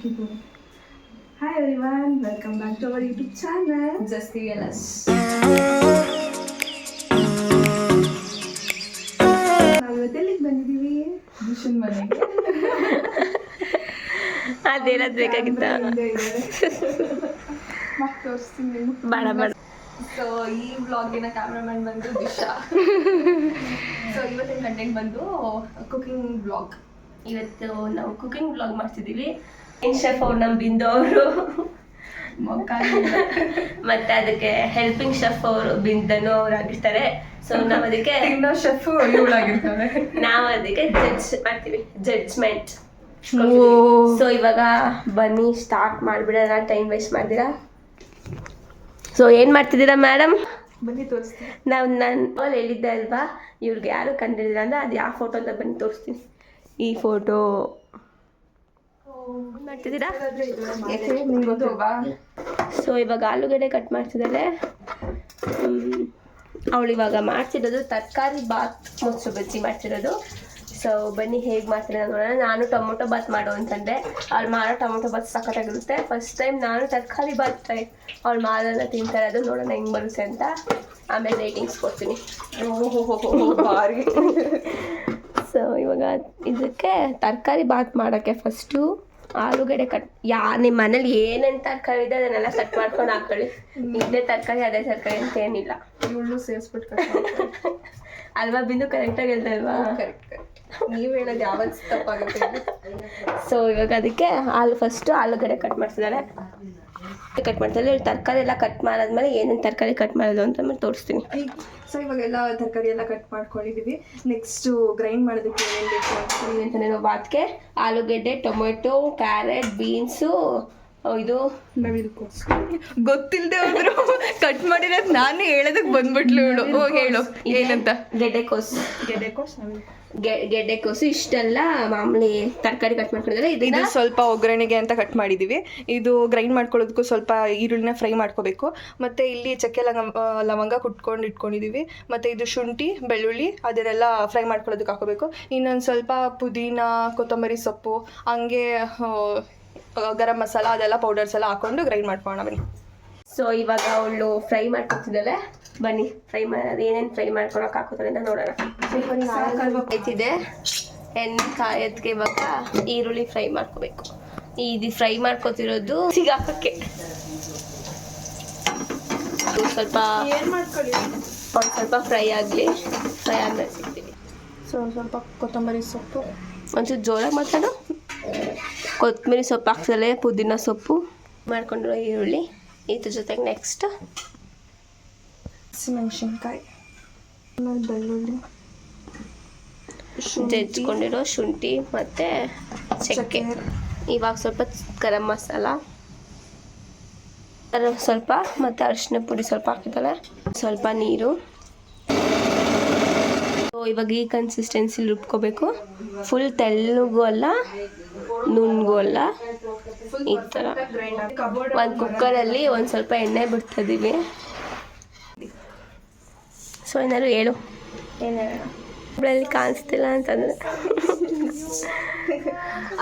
Hi everyone, welcome back to our YouTube channel. Just the LS. ನಾವು ಇವತ್ತೆಲ್ಲಿಗೆ ಬಂದಿದ್ದೀವಿ? Mission ಮನೆಗೆ. ಅದೇನದು ಬೇಕಾಗಿತ್ತ? ತೋರಿಸ್ತೀನಿ ಬೇಡ ಬೇಡ. ಸೊ ಈ ವ್ಲಾಗಿನ ಕ್ಯಾಮ್ರಾಮನ್ ಬಂದು ದಿಶಾ. ಸೊ ಇವತ್ತಿನ ಕಂಟೆಂಟ್ ಬಂದು ಕುಕಿಂಗ್ ವ್ಲಾಗ್. ಇವತ್ತು ನಾವು ಕುಕಿಂಗ್ ಬ್ಲಾಗ್ ಮಾಡ್ತಿದ್ದೀವಿ. ಶೆಫ್ ಅವ್ರು ನಮ್ಮ ಬಿಂದು ಅವರು, ಮತ್ತೆ ಅದಕ್ಕೆ ಹೆಲ್ಪಿಂಗ್ ಶೆಫ್ ಅವರು ಬಿಂದನು ಅವ್ರು ಆಗಿರ್ತಾರೆ. ಸೊ ನಾವು ಅದಕ್ಕೆ ಇನ್ನೋ ಶೆಫ್ ಇವಳಾಗಿರ್ತಾರೆ. ನಾವು ಅದಕ್ಕೆ ಜಡ್ಜ್ ಮಾಡ್ತೀವಿ, ಜಡ್ಜ್ಮೆಂಟ್. ಸೊ ಇವಾಗ ಬನ್ನಿ ಸ್ಟಾರ್ಟ್ ಮಾಡಿಬಿಡೋಣ, ಟೈಮ್ ವೇಸ್ಟ್ ಮಾಡ್ತೀರಾ. ಸೊ ಏನು ಮಾಡ್ತಿದ್ದೀರಾ ಮೇಡಮ್? ಬನ್ನಿ ತೋರಿಸ್ತೀನಿ. ನಾನು ಹೇಳಿದ್ದೆ ಅಲ್ವಾ, ಇವ್ರಿಗೆ ಯಾರು ಕಂಡಿದ್ದೀರಾ ಅಂದರೆ ಅದು ಯಾವ ಫೋಟೋ ಅಂತ ಬನ್ನಿ ತೋರಿಸ್ತೀನಿ. ಈ ಫೋಟೋ ಮಾಡ್ತಿದ್ದೀರಾ? ನಿಮ್ಗೆ ಗೊತ್ತಲ್ವಾ? ಸೊ ಇವಾಗ ಆಲೂಗಡ್ಡೆ ಕಟ್ ಮಾಡ್ತಿದ್ದಾಳೆ. ಅವಳು ಇವಾಗ ಮಾಡ್ತಿರೋದು ತರಕಾರಿ ಬಾತ್ ಮೊಸರು ಬಜ್ಜಿ ಮಾಡ್ತಿರೋದು. ಸೊ ಬನ್ನಿ ಹೇಗೆ ಮಾಡ್ತಾರೆ ನೋಡೋಣ. ನಾನು ಟೊಮೊಟೊ ಬಾತ್ ಮಾಡೋ ಅಂತಂದೆ, ಅವ್ಳು ಮಾಡೋ ಟೊಮೊಟೊ ಬಾತ್ ಸಖತ್ತಾಗಿರುತ್ತೆ. ಫಸ್ಟ್ ಟೈಮ್ ನಾನು ತರಕಾರಿ ಬಾತ್ ಟ್ರೈ, ಅವಳು ಮಾಡೋದನ್ನ ತಿಂತಾ ಇರೋದು, ನೋಡೋಣ ಹೆಂಗೆ ಬರುತ್ತೆ ಅಂತ. ಆಮೇಲೆ ರೇಟಿಂಗ್ಸ್ ಕೊಡ್ತೀನಿ. ಭಾರಿ. ಸೊ ಇವಾಗ ಇದಕ್ಕೆ ತರಕಾರಿ ಬಾತ್ ಮಾಡೋಕ್ಕೆ ಫಸ್ಟು ಆಲೂಗಡ್ಡೆ ನಿಮ್ಮ ಮನೇಲಿ ಏನೇನು ತರಕಾರಿ ಇದೆ ಅದನ್ನೆಲ್ಲ ಕಟ್ ಮಾಡ್ಕೊಂಡು ಹಾಕೊಳ್ಳಿ. ಇದೇ ತರಕಾರಿ ಅದೇ ತರಕಾರಿ ಅಂತ ಏನಿಲ್ಲ, ಇವಳು ಸೇರಿಸ್ಬಿಟ್ಟು ಕಟ್ ಅಲ್ವಾ ಬಿಂದು? ಕರೆಕ್ಟಾಗಿ ಹೇಳ್ತಾ ಇಲ್ವಾ? ಕರೆಕ್ಟ್. ನೀವು ಹೇಳೋದು ಯಾವತ್ತು ತಪ್ಪಾಗುತ್ತೆ. ಸೊ ಇವಾಗ ಅದಕ್ಕೆ ಫಸ್ಟು ಆಲೂಗಡ್ಡೆ ಕಟ್ ಮಾಡ್ತಿದ್ದಾಳೆ. ತರಕಾರಿ ಎಲ್ಲ ಕಟ್ ಮಾಡಾದ್ಮೇಲೆ ಏನೇನು ತರಕಾರಿ ಕಟ್ ಮಾಡೋದು ಅಂತ ಆಮೇಲೆ ತೋರಿಸ್ತೀನಿ. ಸೊ ಇವಾಗೆಲ್ಲ ತರಕಾರಿ ಎಲ್ಲ ಕಟ್ ಮಾಡ್ಕೊಂಡಿದ್ದೀವಿ. ನೆಕ್ಸ್ಟು ಗ್ರೈಂಡ್ ಮಾಡೋದಕ್ಕೆ ಏನೇನು ಬೇಕು ಅಂತಲೇ ಬಾತ್ಗೆ ಆಲೂಗಡ್ಡೆ, ಟೊಮೆಟೊ, ಕ್ಯಾರೆಟ್, ಬೀನ್ಸು, ಇದು ಗೊತ್ತಿಲ್ಲದೆ ಹೋದ್ರು ಕಟ್ ಮಾಡಿರೋದು ನಾನೇ ಹೇಳೋದಕ್ಕೆ ಬಂದ್ಬಿಟ್ಲು ಇವಳು. ಹೋಗಿ ಹೇಳು ಏನಂತ. ಗೆಡ್ಡೆಕೋಸು ಇಷ್ಟೆಲ್ಲ ಮಾಮೂಲಿ ತರಕಾರಿ ಕಟ್ ಮಾಡ್ಕೊಂಡಿದ್ದಾರೆ. ಇದು ಸ್ವಲ್ಪ ಒಗ್ಗರಣೆಗೆ ಅಂತ ಕಟ್ ಮಾಡಿದ್ದೀವಿ. ಇದು ಗ್ರೈಂಡ್ ಮಾಡ್ಕೊಳ್ಳೋದಕ್ಕೂ ಸ್ವಲ್ಪ ಈರುಳ್ಳಿನ ಫ್ರೈ ಮಾಡ್ಕೋಬೇಕು. ಮತ್ತು ಇಲ್ಲಿ ಚಕ್ಕೆ ಲವಂಗ ಕುಟ್ಕೊಂಡು ಇಟ್ಕೊಂಡಿದ್ದೀವಿ. ಮತ್ತು ಇದು ಶುಂಠಿ, ಬೆಳ್ಳುಳ್ಳಿ ಅದನ್ನೆಲ್ಲ ಫ್ರೈ ಮಾಡ್ಕೊಳ್ಳೋದಕ್ಕೆ ಹಾಕೋಬೇಕು. ಇನ್ನೊಂದು ಸ್ವಲ್ಪ ಪುದೀನ, ಕೊತ್ತಂಬರಿ ಸೊಪ್ಪು, ಹಂಗೆ ಗರಂ ಮಸಾಲ ಅದೆಲ್ಲ ಪೌಡರ್ಸ್ ಎಲ್ಲ ಹಾಕ್ಕೊಂಡು ಗ್ರೈಂಡ್ ಮಾಡ್ಕೊಳ್ಳೋಣ ಬನ್ನಿ. ಸೊ ಇವಾಗ ಅವಳು ಫ್ರೈ ಮಾಡ್ಕೊತಿದ್ದಾಳೆ. ಬನ್ನಿ ಫ್ರೈ ಮಾಡೋದು ಏನೇನು ಫ್ರೈ ಮಾಡ್ಕೊಳಕ್ಕೆ ಹಾಕೋತಾರೆ ಅಂತ ನೋಡೋಣ. ಆಯ್ತಿದೆ ಎಣ್ಣೆ ಕಾಯೋದಕ್ಕೆ ಇವಾಗ ಈರುಳ್ಳಿ ಫ್ರೈ ಮಾಡ್ಕೋಬೇಕು. ಇದು ಫ್ರೈ ಮಾಡ್ಕೊತಿರೋದು ಸಿಗಾಕಕ್ಕೆ ಸ್ವಲ್ಪ ಒಂದು ಸ್ವಲ್ಪ ಫ್ರೈ ಆಗಲಿ. ಫ್ರೈ ಆದ್ಮೇಲೆ ಸಿಗ್ತೀವಿ. ಸೊ ಸ್ವಲ್ಪ ಕೊತ್ತಂಬರಿ ಸೊಪ್ಪು, ಒಂಚೂರು ಜೋರಾಗಿ ಮಾತಾಡು. ಕೊತ್ತಂಬರಿ ಸೊಪ್ಪು ಹಾಕ್ಸಲೆ, ಪುದೀನ ಸೊಪ್ಪು ಮಾಡ್ಕೊಂಡಿರೋ ಈರುಳ್ಳಿ, ಇದ್ರ ಜೊತೆಗೆ ನೆಕ್ಸ್ಟ್ ಹಸಿಮೆಣಸಿನ್ಕಾಯಿ, ಬೆಳ್ಳುಳ್ಳಿ, ಜಜ್ಕೊಂಡಿರೋ ಶುಂಠಿ ಮತ್ತು ಚಕ್ಕೆ. ಇವಾಗ ಸ್ವಲ್ಪ ಗರಂ ಮಸಾಲ ಸ್ವಲ್ಪ ಮತ್ತು ಅರಿಶಿನ ಪುಡಿ ಸ್ವಲ್ಪ ಹಾಕಿದ್ದಾಳೆ. ಸ್ವಲ್ಪ ನೀರು. ಇವಾಗ ಈ ಕನ್ಸಿಸ್ಟೆನ್ಸಿಲಿ ರುಬ್ಕೋಬೇಕು. ಫುಲ್ ತೆಳ್ಳಗೂ ಅಲ್ಲ, ನುಣ್ಣಗೂ ಅಲ್ಲ, ಈ ಥರ. ಒಂದು ಕುಕ್ಕರಲ್ಲಿ ಒಂದು ಸ್ವಲ್ಪ ಎಣ್ಣೆ ಬಿಡ್ತಿದ್ದೀವಿ. ಸೊ ಏನಾದ್ರು ಹೇಳು. ಅವಳಲ್ಲಿ ಕಾಣಿಸ್ತಿಲ್ಲ ಅಂತಂದರೆ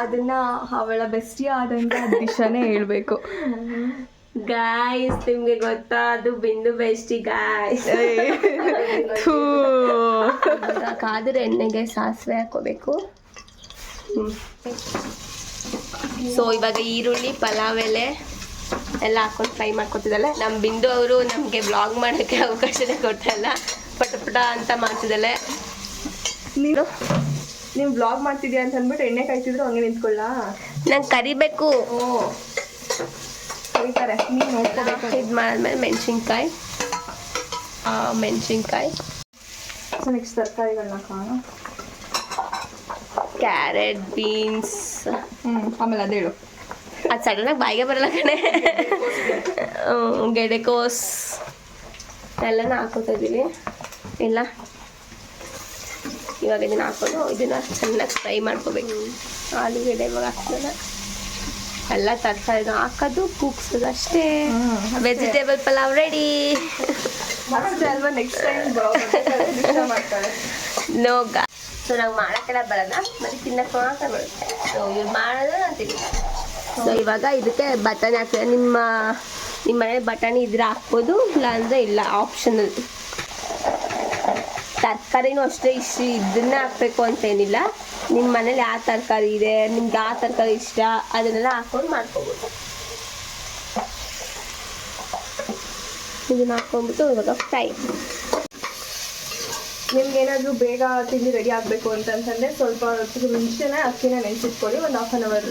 ಅದನ್ನ ಅವಳ ಬೆಸ್ಟಿ ಆದಂತ ದಿಶಾನೇ ಹೇಳ್ಬೇಕು. ಗಾಯ್ಸ್ ನಿಮಗೆ ಗೊತ್ತಾ, ಅದು ಬಿಂದು ಬೆಸ್ಟಿ ಗಾಯ್ಸ್. ಕಾದ್ರೆ ಎಣ್ಣೆಗೆ ಸಾಸಿವೆ ಹಾಕೋಬೇಕು. ಸೊ ಇವಾಗ ಈರುಳ್ಳಿ, ಪಲಾವ್ ಎಲೆ ಎಲ್ಲ ಹಾಕೊಂಡು ಫ್ರೈ ಮಾಡ್ಕೊತಿದ್ದಾಳೆ. ನಮ್ಮ ಬಿಂದು ಅವರು ನಮಗೆ ಬ್ಲಾಗ್ ಮಾಡೋಕ್ಕೆ ಅವಕಾಶನೇ ಕೊಡ್ತಾಯಿಲ್ಲ, ಪಟ ಪಟ ಅಂತ ಮಾಡ್ತಿದ್ದಾಳೆ. ನೀವು ಬ್ಲಾಗ್ ಮಾಡ್ತಿದ್ಯಾ ಅಂತ ಅಂದ್ಬಿಟ್ಟು ಎಣ್ಣೆ ಕಾಯ್ತಿದ್ರು ಹಂಗೆ ನಿಂತ್ಕೊಳ್ಳ. ನಂಗೆ ಕರಿಬೇಕು. ಕರೀತಾರೆ, ನೀವು ನೋಡ್ಕೋಬೇಕು. ಇದು ಮಾಡಾದ್ಮೇಲೆ ಮೆಣಸಿನ್ಕಾಯಿ. ಸೊ ನೆಕ್ಸ್ಟ್ ತರಕಾರಿಗಳನ್ನ ಕಾಣೋ. Carrot, beans. ಆಮೇಲೆ ಅದೇ ಹೇಳು. ಅದು ಸಡನ್ನಾಗಿ ಬಾಯಿಗೆ ಬರಲ್ಲ ಕಣೆ. ಗೆಡ್ಡೆಕೋಸ್ ಎಲ್ಲನೂ ಹಾಕೋತಾ ಇದ್ದೀವಿ. ಇಲ್ಲ ಇವಾಗ ಇದನ್ನು ಹಾಕೊಂಡು ಇದನ್ನು ಚೆನ್ನಾಗಿ ಫ್ರೈ ಮಾಡ್ಕೋಬೇಕು. ಆಲೂಗಡ್ಡೆ ಇವಾಗ ಹಾಕ್ತಲ್ಲ, ಎಲ್ಲ ತರಕಾರಿನ ಹಾಕೋದು, ಕೂಗ್ಸೋದು ಅಷ್ಟೇ. Vegetable pulao ready. ಅಲ್ವಾ ನೆಕ್ಸ್ಟ್ ಟೈಮ್ ಮಾಡ್ತಾರೆ. ನೋಗ ಸೊ ನಾವು ಮಾಡೋಕ್ಕೆಲ್ಲ ಬರೋಣ, ಮತ್ತೆ ತಿನ್ನಕ್ಕೆ ಮಾತ್ರ ಬರುತ್ತೆ. ಸೊ ಇವ್ರು ಮಾಡೋದು ನಾನು ತಿನ್ನಿ. ಸೊ ಇವಾಗ ಇದಕ್ಕೆ ಬಟಾಣಿ ಹಾಕ್ತಾರೆ. ನಿಮ್ಮ ಮನೇಲಿ ಬಟಾಣಿ ಇದ್ರೆ ಹಾಕ್ಬೋದು, ಇಲ್ಲಾಂದರೆ ಇಲ್ಲ, ಆಪ್ಷನಲ್. ತರಕಾರಿನೂ ಅಷ್ಟೇ ಇದನ್ನೇ ಹಾಕ್ಬೇಕು ಅಂತೇನಿಲ್ಲ. ನಿಮ್ಮ ಮನೇಲಿ ಯಾವ ತರಕಾರಿ ಇದೆ, ನಿಮ್ಗೆ ಯಾವ ತರಕಾರಿ ಇಷ್ಟ ಅದನ್ನೆಲ್ಲ ಹಾಕ್ಕೊಂಡು ಮಾಡ್ಕೊಬೋದು. ಇದನ್ನ ಹಾಕ್ಕೊಂಡ್ಬಿಟ್ಟು ಇವಾಗ ಫ್ರೈ. ನಿಮ್ಗೆ ಏನಾದರೂ ಬೇಗ ತಿಂಡಿ ರೆಡಿ ಆಗಬೇಕು ಅಂತಂತಂದರೆ ಸ್ವಲ್ಪ ಹೊತ್ತಿಗೆ ಮುಂಚೆನೇ ಅಕ್ಕಿನ ನೆನೆಸಿಟ್ಕೊಳ್ಳಿ, ಒಂದು 1/2 hour.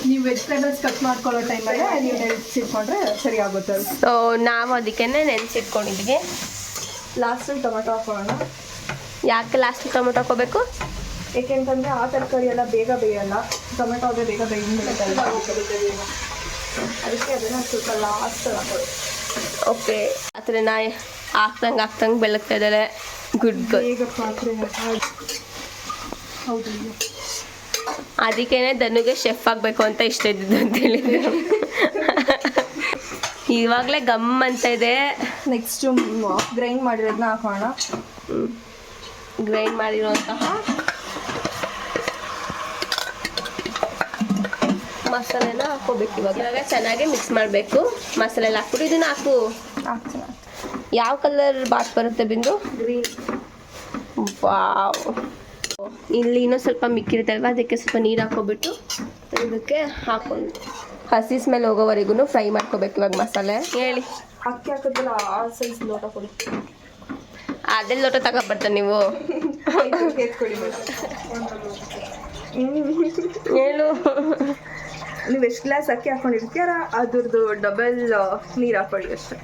ನೀವು ವೆಜಿಟೇಬಲ್ಸ್ ಕಟ್ ಮಾಡ್ಕೊಳ್ಳೋ ಟೈಮಲ್ಲೇ ನೀವು ನೆನೆಸಿಟ್ಕೊಂಡ್ರೆ ಸರಿ ಆಗುತ್ತೆ. ಸೊ ನಾವು ಅದಕ್ಕೆ ನೆನೆಸಿಟ್ಕೊಂಡಿದ್ವಿ. ಲಾಸ್ಟಲ್ಲಿ ಟೊಮೆಟೊ ಹಾಕೋಣ. ಯಾಕೆ ಲಾಸ್ಟ್ ಟೊಮೆಟೊ ಹಾಕೋಬೇಕು? ಏಕೆಂತಂದರೆ ಆ ತರಕಾರಿ ಎಲ್ಲ ಬೇಗ ಬೇಯಲ್ಲ, ಟೊಮೆಟೊ ಅದೇ ಬೇಗ ಬೇಯಿಸ್ಬಿಡುತ್ತಲ್ಲ, ಅದಕ್ಕೆ ಅದನ್ನು ಸ್ವಲ್ಪ ಲಾಸ್ಟಲ್ಲಿ ಹಾಕೋದು. ಓಕೆ, ಆ ಥರ ನಾ ಹಾಕ್ದಂಗೆ ಬೆಳಗ್ತಾ ಇದ್ದಾರೆ. ಗುಡ್ ಬೇಗ ಪಾತ್ರೆ ಹೌದು. ಅದಕ್ಕೇನೆ ಧನುಗೆ ಶೆಫ್ ಆಗಬೇಕು ಅಂತ ಇಷ್ಟ ಇದ್ದಿದ್ದು ಅಂತ ಹೇಳಿದ್ರು. ಇವಾಗಲೇ ಗಮ್ ಅಂತ ಇದೆ. ನೆಕ್ಸ್ಟು ಗ್ರೈಂಡ್ ಮಾಡಿರೋದನ್ನ ಹಾಕೋಣ. ಗ್ರೈಂಡ್ ಮಾಡಿರುವಂತಹ ಮಸಾಲೆನ ಹಾಕೋಬೇಕು. ಇವಾಗ ಚೆನ್ನಾಗಿ ಮಿಕ್ಸ್ ಮಾಡಬೇಕು. ಮಸಾಲೆ ಎಲ್ಲ ಹಾಕ್ಬಿಟ್ಟು ಇದನ್ನ ಹಾಕು. ಹಾಕ್ತೀನಿ. ಯಾವ ಕಲರ್ ಬಾತ್ ಬರುತ್ತೆ ಬಿಂದು? ಗ್ರೀನ್. ವಾವ್. ಇಲ್ಲಿ ಇನ್ನೂ ಸ್ವಲ್ಪ ಮಿಕ್ಕಿರುತ್ತಲ್ವ, ಅದಕ್ಕೆ ಸ್ವಲ್ಪ ನೀರು ಹಾಕೋಬಿಟ್ಟು ಇದಕ್ಕೆ ಹಾಕೊಂಡು ಹಸಿ ಸ್ಮೆಲ್ ಹೋಗೋವರೆಗೂ ಫ್ರೈ ಮಾಡ್ಕೋಬೇಕು. ಇವಾಗ ಮಸಾಲೆ ಹೇಳಿ. ಅಕ್ಕಿ ಹಾಕಿದ್ರಲ್ಲ ಆ ಸೈಜ್ ಲೋಟ ಕೊಡಿ. ಅದೇ ಲೋಟ ತಗೊಬರ್ತಾರೆ ನೀವು. ಹೇಳು. ನೀವು ಎಷ್ಟು ಗ್ಲಾಸ್ ಅಕ್ಕಿ ಹಾಕೊಂಡಿರ್ತೀರ ಅದ್ರದ್ದು ಡಬಲ್ ನೀರು ಹಾಕೊಳ್ಳಿ ಅಷ್ಟೇ.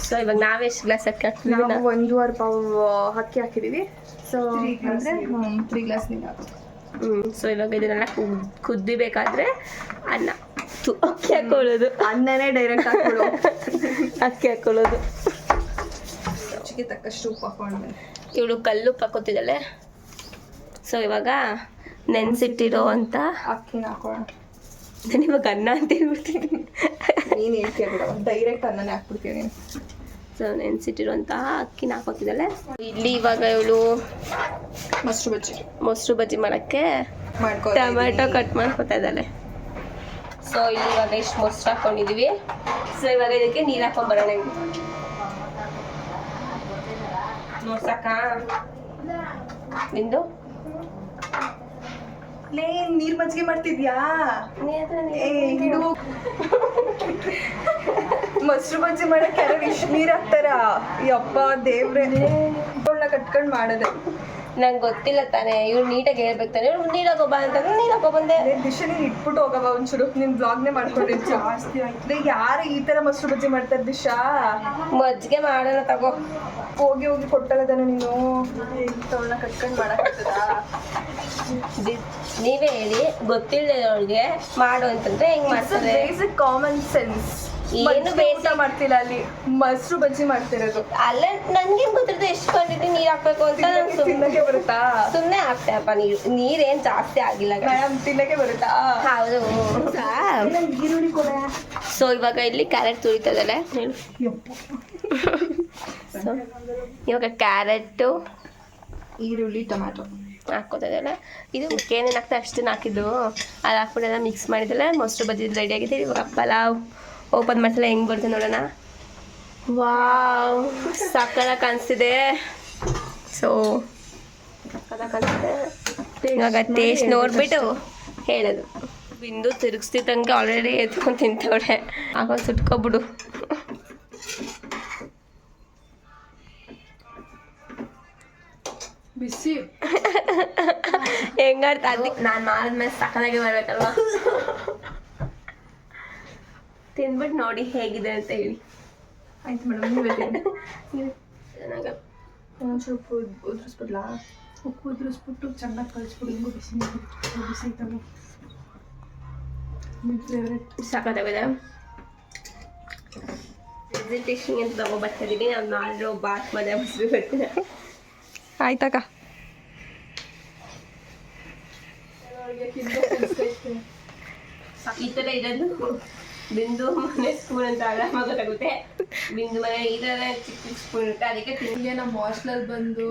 ಸೊ ಇವಾಗ ನಾವು ಎಷ್ಟು ಗ್ಲಾಸ್ ಅಕ್ಕಿ ಹಾಕ್ತೀವಿ? ನಾವು 1.5 ಪಾವ್ ಅಕ್ಕಿ ಹಾಕಿದ್ದೀವಿ. ಸೊ ಅಂದರೆ 3 ಗ್ಲಾಸ್ ನೀರು ಹಾಕಿ. ಸೊ ಇವಾಗ ಇದನ್ನೆಲ್ಲ ಕುದ್ದಿಬೇಕಾದ್ರೆ ಅನ್ನ ಅಕ್ಕಿ ಹಾಕೊಳ್ಳೋದು. ಅನ್ನನೇ ಡೈರೆಕ್ಟ್ ಹಾಕೊಳ್ಳೋ. ಅಕ್ಕಿ ಹಾಕೊಳ್ಳೋದು. ರುಚಿಗೆ ತಕ್ಕಷ್ಟು ಉಪ್ಪು ಹಾಕೊಂಡ್ಮೇಲೆ ಇವಳು ಕಲ್ಲು ಹಾಕೋತಿದ್ದಾಳೆ. ಸೊ ಇವಾಗ ನೆನೆಸಿಟ್ಟಿರೋ ಅಂತ ಅಕ್ಕಿನ ಹಾಕೋಣ. ನಾನು ಇವಾಗ ಅನ್ನ ಅಂತ ಹೇಳ್ಬಿಡ್ತೀನಿ. ನೀನು ಹೇಳ್ತೀಯ ಬಿಡ, ಡೈರೆಕ್ಟ್ ಅನ್ನನೇ ಹಾಕ್ಬಿಡ್ತೀನಿ. ಸೊ ನೆನೆಸಿಟ್ಟಿರುವಂತಹ ಅಕ್ಕಿನ ಹಾಕೋತಿದ್ದಾಳೆ. ಇಲ್ಲಿ ಇವಾಗ ಇವಳು ಮೊಸರು ಬಜ್ಜಿ ಮಾಡೋಕ್ಕೆ ಟೊಮೆಟೊ ಕಟ್ ಮಾಡ್ಕೊತಾ ಇದ್ದಾಳೆ. ಸೊ ಇಲ್ಲಿ ಇವಾಗ ಇಷ್ಟು ಮೊಸರು ಹಾಕೊಂಡಿದ್ದೀವಿ. ಸೊ ಇವಾಗ ಇದಕ್ಕೆ ನೀರು ಹಾಕೊಂಡ್ಬರೋಣ. ಮೊಸಕ ನಿಂದು ನೀರ್ ಮಜ್ಜಿಗೆ ಮಾಡ್ತಿದ್ಯಾ? ಹಿಡು. ಮೊಸರು ಬಜ್ಜಿ ಮಾಡಕ್ಕೆ ಯಾರು ಇಷ್ಟು ನೀರು ಹಾಕ್ತಾರ? ಯಪ್ಪ ದೇವ್ರೆ, ಕಟ್ಕೊಂಡು ಮಾಡೋದೆ. ನಂಗೆ ಗೊತ್ತಿಲ್ಲ ತಾನೆ, ಇವ್ರು ನೀಟಾಗಿ ಹೇಳ್ಬೇಕು ತಾನೆ. ಇವ್ರು ನೀರು ಹಾಕೋ ಬಾ ಅಂತಂದ್ರೆ ನೀರು ಹಾಕೋ ಬಂದೆ. ದಿಶ ನೀನು ಇಟ್ಬಿಟ್ಟು ಹೋಗವ ಒಂಚೂರು. ನಿನ್ ಬ್ಲಾಗ್ನೇ ಮಾಡ್ಕೊಂಡೆ ಜಾಸ್ತಿ ಆಯ್ತು. ಯಾರು ಈ ತರ ಮೊಸರು ಬಜ್ಜಿ ಮಾಡ್ತಾರೆ ದಿಶಾ? ಮಜ್ಜಿಗೆ ಮಾಡೋಣ ತಗೋ. ಹೋಗಿ ಕೊಟ್ಟಲ್ಲದಾನ ನೀನು. ಇಂಥವನ್ನ ಕಟ್ಕೊಂಡು ಮಾಡಕ್ಕಾಗ್ತದ? ನೀವೇ ಹೇಳಿ, ಗೊತ್ತಿಲ್ಲದವ್ರಿಗೆ ಮಾಡು ಅಂತಂದ್ರೆ ಹೆಂಗ್ ಮಾಡ್ತಾರೆ? Basic common sense. ಏನು ಬೇಯಿಸ ಮಾಡ್ತಿಲ್ಲ, ಅಲ್ಲಿ ಮೊಸರು ಬಜ್ಜಿ ಮಾಡ್ತಿರೋದು. ಅಲ್ಲೇ ನನ್ಗೆ ಗೊತ್ತಿರುತ್ತೆ ಎಷ್ಟು ಕ್ವಾಂಟಿಟಿ ನೀರ್ ಹಾಕ್ಬೇಕು ಅಂತ. ತಿನ್ನಕ್ಕೆ ಬರುತ್ತಾ? ಸುಮ್ಮನೆ ಹಾಕ್ತೇಪ್ಪ ನೀರೇನ್ ಜಾಸ್ತಿ ಆಗಿಲ್ಲ. ತಿನ್ನಕ್ಕೆ ಬರುತ್ತಾ? ಹೌದು. ಈರುಳ್ಳಿ ಕೊಡ. ಸೊ ಇವಾಗ ಇಲ್ಲಿ ಕ್ಯಾರೆಟ್ ತುರಿತಾ ಇದ್ದಾಳೆ. ಸೊ ಇವಾಗ ಕ್ಯಾರೆಟು, ಈರುಳ್ಳಿ, ಟೊಮ್ಯಾಟೊ ಹಾಕ್ಕೋತಾ ಇದ್ದಾಳೆ. ಇದು ಏನೇನು ಹಾಕ್ತಾ ಅಷ್ಟನ್ನು ಹಾಕಿದ್ದು ಅದು ಹಾಕ್ಬಿಟ್ಟೆಲ್ಲ ಮಿಕ್ಸ್ ಮಾಡಿದ್ದಾಳೆ. ಮೊಸರು ಬಜ್ಜಿ ರೆಡಿ ಆಗಿದೆ. ಇವಾಗ ಪಲಾವ್ ಓಪನ್ ಮಾಡ್ಸಲ್ಲ ಹೆಂಗೆ ಬರುತ್ತೆ ನೋಡೋಣ. ವಾವ್, ಸಕ್ಕತ್ತಾಗಿ ಕಾಣಿಸ್ತಿದೆ. ಸೊ ಸಕ್ಕತ್ತಾಗಿ ಕಾಣಿಸ್ತಿದೆ. ಇವಾಗ ಟೇಸ್ಟ್ ನೋಡ್ಬಿಟ್ಟು ಹೇಳೋದು. ಬಿಂದು ತಿರುಗಿಸ್ತಿದ್ದಂಗೆ ಆಲ್ರೆಡಿ ಎತ್ಕೊಂಡು ತಿಂತವಳೆ. ಆಗ ಸುಟ್ಕೊಬಿಡು. ಬಿಸಿ ಹೆಂಗಾಡ್ತಾ ಅದಕ್ಕೆ ನಾನು ಮಾಡಿದ್ಮೇಲೆ ಸಕ್ಕತ್ತಾಗಿ ಬರ್ಬೇಕಲ್ವಾ? ತಿಂದ್ಬಿಟ್ಟು ನೋಡಿ ಹೇಗಿದೆ ಅಂತ ಹೇಳಿ. ಆಯ್ತು ಮೇಡಮ್, ನೀವೇ ಚೆನ್ನಾಗ ಸ್ವಲ್ಪ ಉದುರಿಸ್ಬಿಡ್ಲಾ? ಉಪ್ಪು ಉದುರಿಸ್ಬಿಟ್ಟು ಚೆನ್ನಾಗಿ ಕಳಿಸ್ಬಿಡು. ಹಿಂಗು ಬಿಸಿ ಬಿಸಿ ತಗೋ. ನಿಮ್ಮ ಫೇವ್ರೆಟ್. ಸಕ್ಕತ್ತಾಗಿದೆ. ಪ್ರೆಸೆಂಟೇಷನ್ಗೆ ಅಂತ ತಗೊಬರ್ತಿದ್ದೀನಿ. ನಾವು ಮಾಡಿರೋ ಬಾತ್ ಮನೆ ಮೊಸರು ಬರ್ತೀನಿ. ಆಯ್ತಕ್ಕ. ಈ ಥರ ಇರೋದು ಬಿಂದು ಮನೆ ಸ್ಪೂನ್ ಅಂತ ಆರಾಮಾಗಿ ಗೊತ್ತಾಗುತ್ತೆ. ಬಿಂದು ಮನೆ ಈ ಥರ ಚಿಕ್ಕ ಚಿಕ್ಕ ಸ್ಪೂನ್ ಇರುತ್ತೆ. ಅದಕ್ಕೆ ಹಿಂಗೆ ನಮ್ಮ ಹಾಸ್ಟೆಲ್ ಬಂದು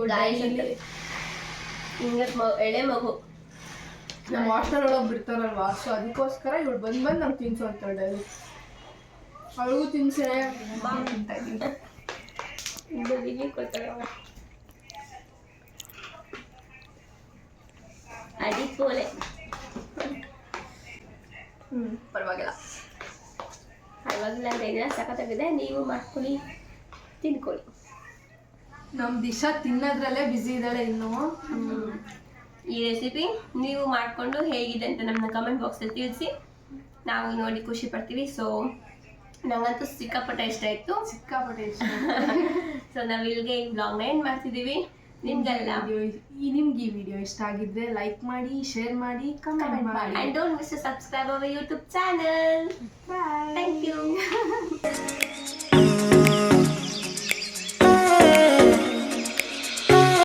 ಹಿಂಗೆ ಎಳೆ ಮಗು ನಮ್ಮ ಹಾಸ್ಟೆಲ್ ಒಳಗೆ ಬಿಡ್ತಾರಲ್ವಾ, ಸೊ ಅದಕ್ಕೋಸ್ಕರ ಇವಳು ಬಂದು ನಂಗೆ ತಿನ್ಸು ಅಂತಾಳೆ. ಅವಳಿಗೂ ತಿನ್ಸೆ ತಿಂತಾ ಇದ್ದೀನಿ. ಅಡಿಪೋಲೆ ಪರವಾಗಿಲ್ಲ. ಅವಾಗಲೇ ಏನಿಲ್ಲ, ಸಖತ್ತಾಗಿದೆ. ನೀವು ಮಾಡ್ಕೊಳ್ಳಿ, ತಿನ್ಕೊಳ್ಳಿ. ನಮ್ಮ ದಿಶಾ ತಿನ್ನೋದ್ರಲ್ಲೇ ಬ್ಯುಸಿ ಇದ್ದಾಳೆ ಇನ್ನು. ಈ ರೆಸಿಪಿ ನೀವು ಮಾಡಿಕೊಂಡು ಹೇಗಿದೆ ಅಂತ ನಮ್ಮನ್ನ ಕಮೆಂಟ್ ಬಾಕ್ಸಲ್ಲಿ ತಿಳಿಸಿ, ನಾವು ನೋಡಿ ಖುಷಿ ಪಡ್ತೀವಿ. ಸೊ ನಂಗಂತೂ ಸಿಕ್ಕಾಪಟ್ಟೆ ಇಷ್ಟ ಆಯಿತು. ಸಿಕ್ಕಾಪಟ್ಟೆ ಇಷ್ಟ. ಸೊ ನಾವು ಇಲ್ಲಿಗೆ ಈ ವ್ಲಾಗ್ನ ಎಂಡ್ ಮಾಡ್ತಿದ್ದೀವಿ. ನಿಮ್ಗೆಲ್ಲ ನಿಮ್ಗೆ ಈ ವಿಡಿಯೋ ಇಷ್ಟ ಆಗಿದ್ರೆ ಲೈಕ್ ಮಾಡಿ, ಶೇರ್ ಮಾಡಿ, ಕಮೆಂಟ್ ಮಾಡಿ. and don't miss to subscribe our YouTube channel. Bye. Thank you.